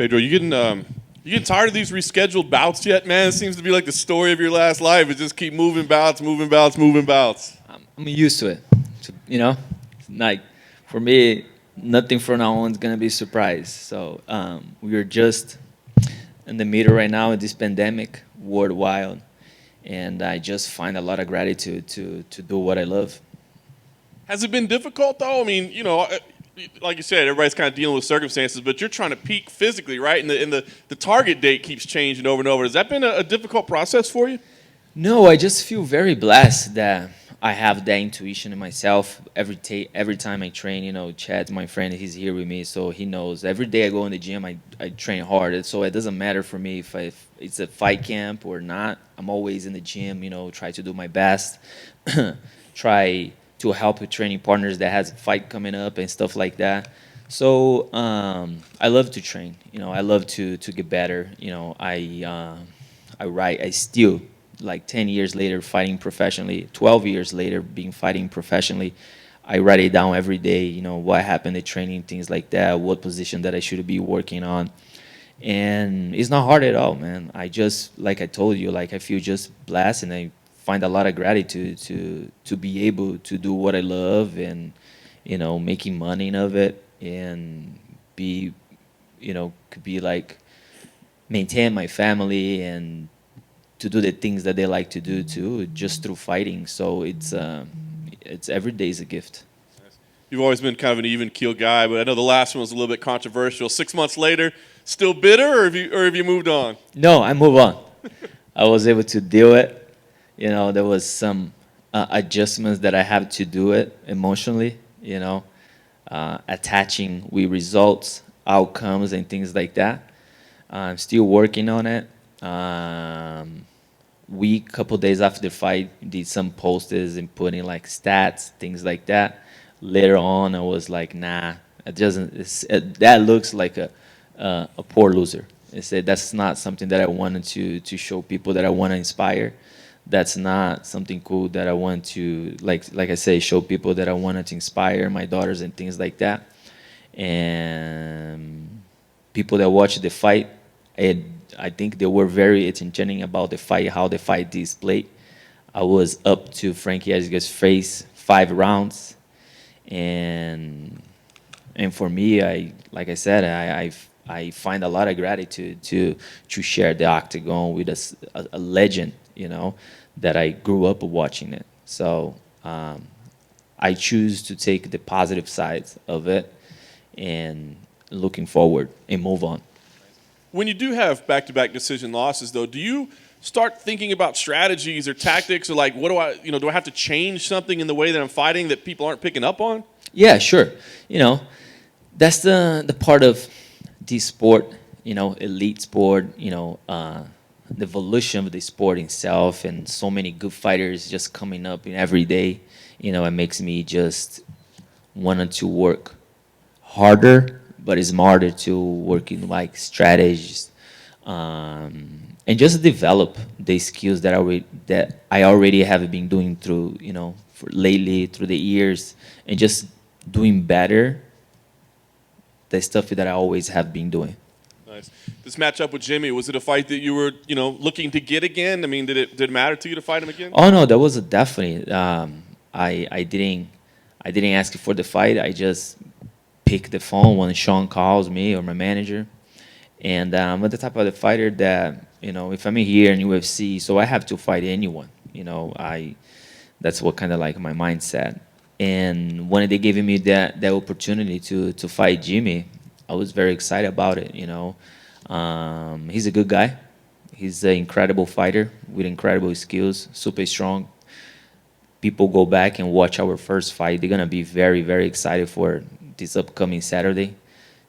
Pedro, you getting tired of these rescheduled bouts yet, man? It seems to be like the story of your last life. It just keep moving bouts, moving bouts, moving bouts. I'm used to it. You know, like for me, nothing from now on is gonna be a surprise. So we are just in the middle right now of this pandemic worldwide, and I just find a lot of gratitude to do what I love. Has it been difficult though? I mean, like you said, everybody's kind of dealing with circumstances, but you're trying to peak physically, right? And the target date keeps changing over and over. Has that been a difficult process for you? No, I just feel very blessed that I have that intuition in myself. Every time I train, Chad, my friend, he's here with me, so he knows. Every day I go in the gym, I train hard. So it doesn't matter for me if it's a fight camp or not. I'm always in the gym, try to do my best. Try to help with training partners that has a fight coming up and stuff like that. So I love to train. I love to get better. I write. I still, like 10 years later fighting professionally, 12 years later being fighting professionally, I write it down every day, what happened at training, things like that, what position that I should be working on. And it's not hard at all, man. I just, like I told you, like I feel just blessed, and I find a lot of gratitude to be able to do what I love, and making money of it, and be could be like maintain my family and to do the things that they like to do too, just through fighting. So it's every day is a gift. You've always been kind of an even keel guy, but I know the last one was a little bit controversial. 6 months later, still bitter, or have you moved on? No, I move on. I was able to do it. There was some adjustments that I had to do it emotionally. Attaching with results, outcomes, and things like that. I'm still working on it. Couple days after the fight, did some posters and putting like stats, things like that. Later on, I was like, nah, it doesn't. That looks like a poor loser. I said that's not something that I wanted to show people, that I want to inspire. That's not something cool that I want to, like I say, show people that I wanted to inspire my daughters and things like that. And people that watch the fight, I think they were very entertaining about the fight, how the fight displayed. I was up to Frankie Edgar's face 5 rounds, and for me, like I said, I find a lot of gratitude to share the octagon with a legend, that I grew up watching it. So I choose to take the positive sides of it and looking forward and move on. When you do have back-to-back decision losses, though, do you start thinking about strategies or tactics, or like, what do I have to change something in the way that I'm fighting that people aren't picking up on? Yeah, sure. That's the part of this sport, elite sport, the evolution of the sport itself, and so many good fighters just coming up in every day. It makes me just wanted to work harder, but it's smarter to work in like strategies, and just develop the skills that I already have been doing through lately through the years, and just doing better the stuff that I always have been doing. Nice. This matchup with Jimmie, was it a fight that you were looking to get again? I mean, did it matter to you to fight him again? Oh no, that was a definitely. I didn't ask for the fight. I just pick the phone when Sean calls me or my manager, and I'm the type of the fighter that if I'm here in UFC, so I have to fight anyone. That's what kind of like my mindset. And when they gave me that opportunity to fight Jimmie, I was very excited about it. He's a good guy. He's an incredible fighter with incredible skills, super strong. People go back and watch our first fight. They're gonna be very, very excited for this upcoming Saturday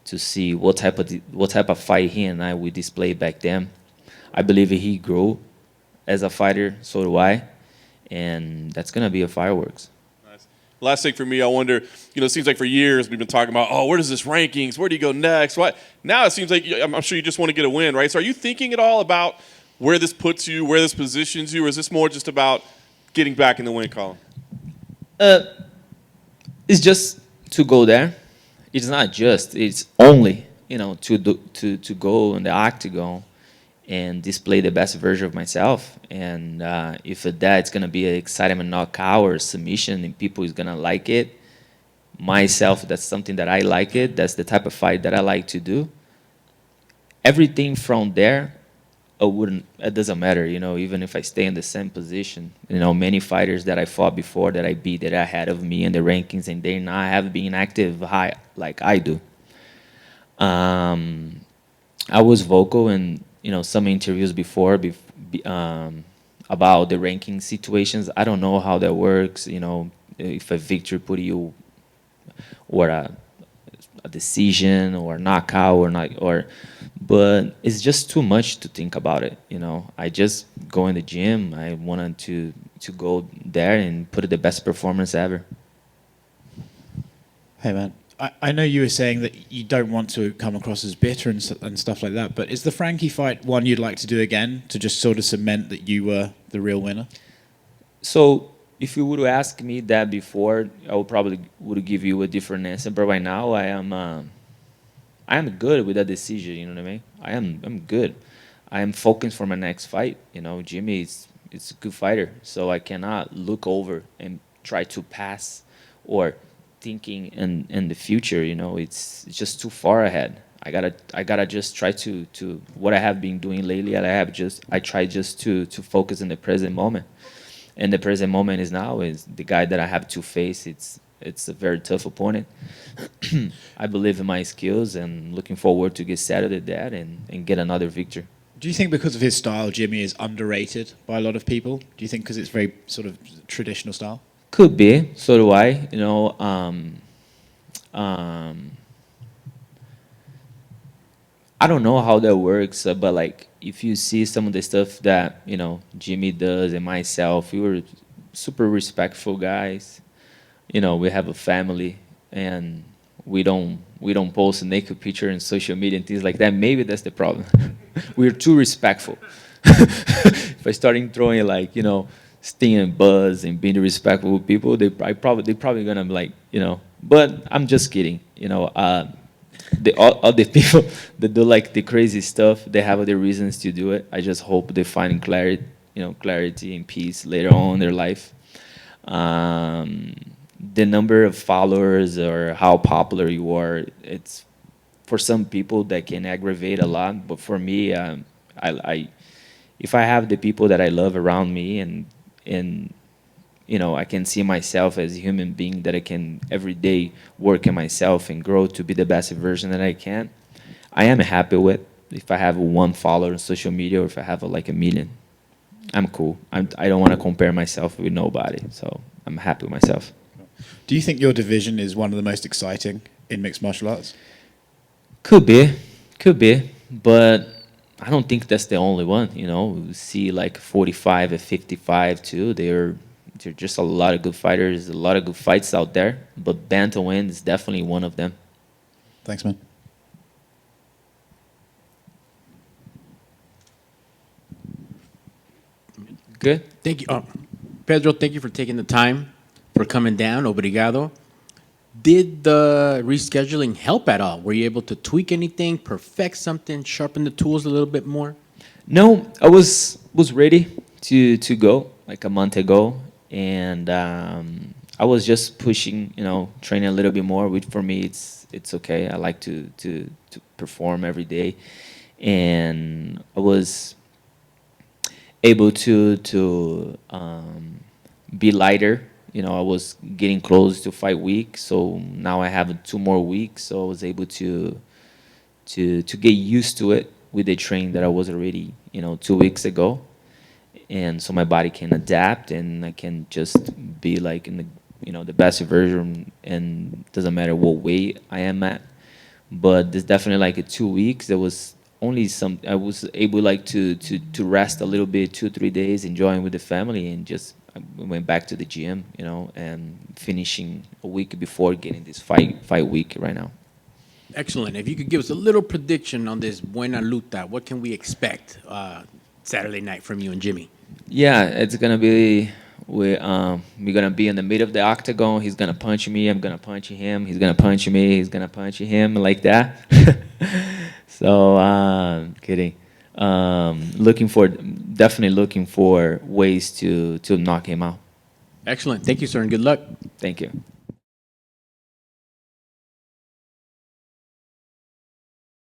to see what type of fight he and I will display back then. I believe he grew as a fighter, so do I, and that's gonna be a fireworks. Nice. Last thing for me, I wonder, it seems like for years we've been talking about, where does this rankings? Where do you go next? What? Now it seems like I'm sure you just want to get a win, right? So are you thinking at all about where this puts you, where this positions you, or is this more just about getting back in the win column? It's just to go there. It's not just. It's only, to go in the octagon and display the best version of myself. And if it's gonna be an excitement knockout or submission, and people is gonna like it, myself, that's something that I like it. That's the type of fight that I like to do. Everything from there, it doesn't matter, even if I stay in the same position. Many fighters that I fought before that I beat that are ahead of me in the rankings, and they not have been active high like I do. I was vocal in some interviews before about the ranking situations. I don't know how that works. If a victory put you or a decision or knockout or not, but it's just too much to think about it. I just go in the gym. I wanted to go there and put the best performance ever. Hey man, I know you were saying that you don't want to come across as bitter and stuff like that, but is the Frankie fight one you'd like to do again to just sort of cement that you were the real winner? So if you would ask me that before, I would give you a different answer. But right now, I am good with that decision. You know what I mean? I'm good. I am focused for my next fight. Jimmie is a good fighter, so I cannot look over and try to pass or thinking in the future. It's just too far ahead. I gotta just try to what I have been doing lately. I try just to focus in the present moment. And the present moment is the guy that I have to face. It's a very tough opponent. I believe in my skills and looking forward to get settled at that and get another victory. Do you think because of his style, Jimmie is underrated by a lot of people? Do you think because it's very sort of traditional style? Could be. So do I. I don't know how that works, but like if you see some of the stuff that Jimmie does and myself, we were super respectful guys. We have a family, and we don't post a naked picture in social media and things like that. Maybe that's the problem. We're too respectful. If I start throwing sting and buzz and being respectful with people, they probably gonna be like. But I'm just kidding. All the people that do like the crazy stuff, they have other reasons to do it. I just hope they find clarity and peace later on in their life. The number of followers or how popular you are, it's for some people that can aggravate a lot. But for me, if I have the people that I love around me and I can see myself as a human being that I can every day work on myself and grow to be the best version that I can. I am happy with if I have one follower on social media or if I have like a million. I'm cool. I don't want to compare myself with nobody, so I'm happy with myself. Do you think your division is one of the most exciting in mixed martial arts? Could be, but I don't think that's the only one. We see like 45 and 55 too. They're just a lot of good fighters, a lot of good fights out there. But bantamweight is definitely one of them. Thanks, man. Good. Thank you. Pedro, thank you for taking the time, for coming down. Obrigado. Did the rescheduling help at all? Were you able to tweak anything, perfect something, sharpen the tools a little bit more? No, I was ready to go like a month ago, and I was just pushing, training a little bit more. Which for me, it's okay. I like to perform every day, and I was able to be lighter. I was getting close to fight week, so now I have 2 more weeks. So I was able to get used to it with the training that I was already, 2 weeks ago, and so my body can adapt and I can just be like in the best version, and doesn't matter what weight I am at. But there's definitely like 2 weeks. There was only I was able like to rest a little bit, 2-3 days, enjoying with the family, and just I went back to the gym, and finishing a week before getting this fight week right now. Excellent. If you could give us a little prediction on this Buena Luta, what can we expect Saturday night from you and Jimmie? Yeah, it's gonna be we're gonna be in the middle of the octagon. He's gonna punch me. I'm gonna punch him. He's gonna punch me. He's gonna punch him like that. So kidding. Definitely looking for ways to knock him out. Excellent. Thank you, sir, and good luck. Thank you.